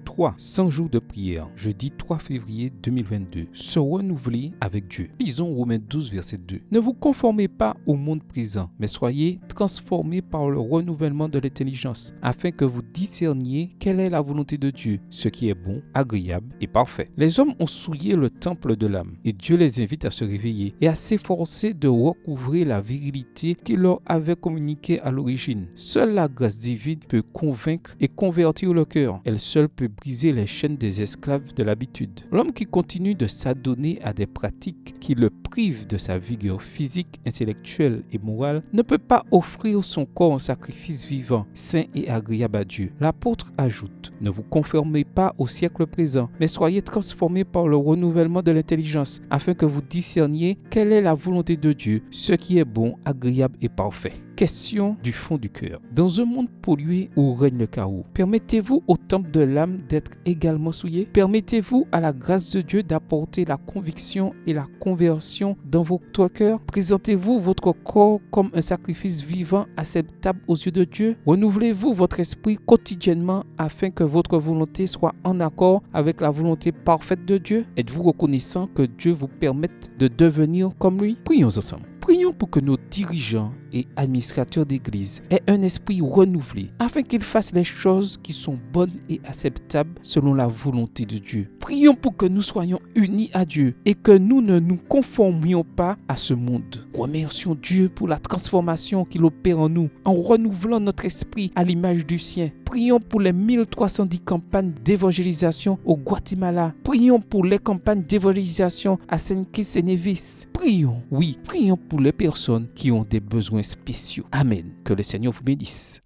3, 100 jours de prière, jeudi 3 février 2022. Se renouveler avec Dieu. Lisons Romains 12, verset 2. Ne vous conformez pas au monde présent, mais soyez transformés par le renouvellement de l'intelligence, afin que vous discerniez quelle est la volonté de Dieu, ce qui est bon, agréable et parfait. Les hommes ont souillé le temple de l'âme, et Dieu les invite à se réveiller et à s'efforcer de recouvrer la virilité qu'il leur avait communiquée à l'origine. Seule la grâce divine peut convaincre et convertir le cœur. Elle seule peut briser les chaînes des esclaves de l'habitude. L'homme qui continue de s'adonner à des pratiques qui le privent de sa vigueur physique, intellectuelle et morale ne peut pas offrir son corps en sacrifice vivant, saint et agréable à Dieu. L'apôtre ajoute: ne vous conformez pas au siècle présent, mais soyez transformés par le renouvellement de l'intelligence, afin que vous discerniez quelle est la volonté de Dieu, ce qui est bon, agréable et parfait. Question du fond du cœur. Dans un monde pollué où règne le chaos, permettez-vous au temple de l'âme d'être également souillé? Permettez-vous à la grâce de Dieu d'apporter la conviction et la conversion dans votre cœur? Présentez-vous votre corps comme un sacrifice vivant acceptable aux yeux de Dieu? Renouvelez-vous votre esprit quotidiennement afin que votre volonté soit en accord avec la volonté parfaite de Dieu? Êtes-vous reconnaissant que Dieu vous permette de devenir comme lui? Prions ensemble. Prions pour que nos dirigeants et administrateurs d'église aient un esprit renouvelé, afin qu'ils fassent les choses qui sont bonnes et acceptables selon la volonté de Dieu. Prions pour que nous soyons unis à Dieu et que nous ne nous conformions pas à ce monde. Remercions Dieu pour la transformation qu'il opère en nous, en renouvelant notre esprit à l'image du sien. Prions pour les 1310 campagnes d'évangélisation au Guatemala. Prions pour les campagnes d'évangélisation à Saint Kitts et Nevis. Prions pour les personnes qui ont des besoins spéciaux. Amen. Que le Seigneur vous bénisse.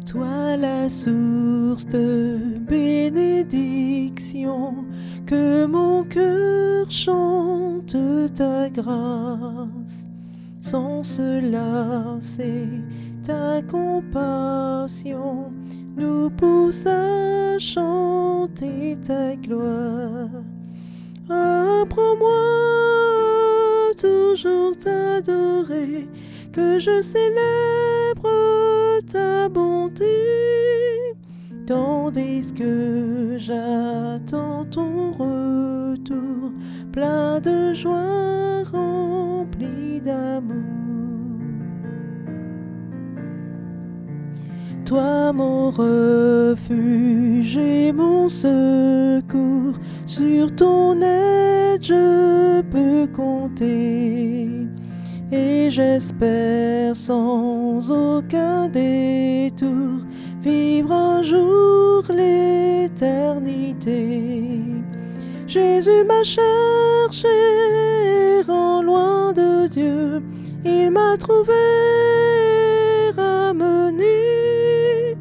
Toi la source de bénédiction, que mon cœur chante ta grâce. Sans cela, c'est ta compassion nous pousse à chanter ta gloire. Apprends-moi toujours t'adorer, que je célèbre ta bonté, tandis que j'attends ton retour, plein de joie, rempli d'amour. Toi mon refuge et mon secours, sur ton aide je peux compter. Et j'espère sans aucun détour vivre un jour l'éternité. Jésus m'a cherché, errant loin de Dieu, il m'a trouvé, ramené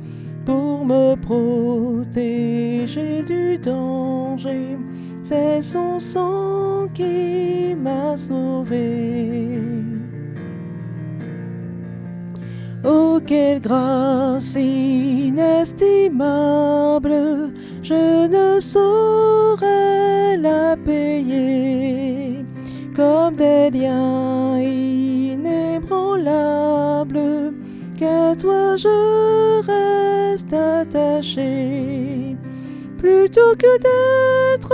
pour me protéger du danger. C'est son sang qui m'a sauvé. Oh, quelle grâce inestimable, je ne saurais la payer. Comme des liens inébranlables, qu'à toi je reste attaché. Plutôt que d'être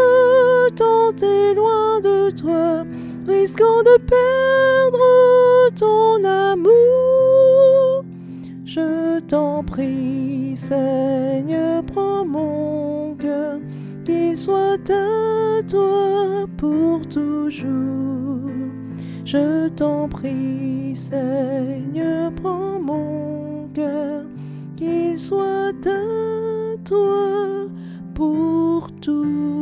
tenté loin de toi, risquant de perdre ton amour, je t'en prie, Seigneur, prends mon cœur, qu'il soit à toi pour toujours. Je t'en prie, Seigneur, prends mon cœur, qu'il soit à toi pour toujours.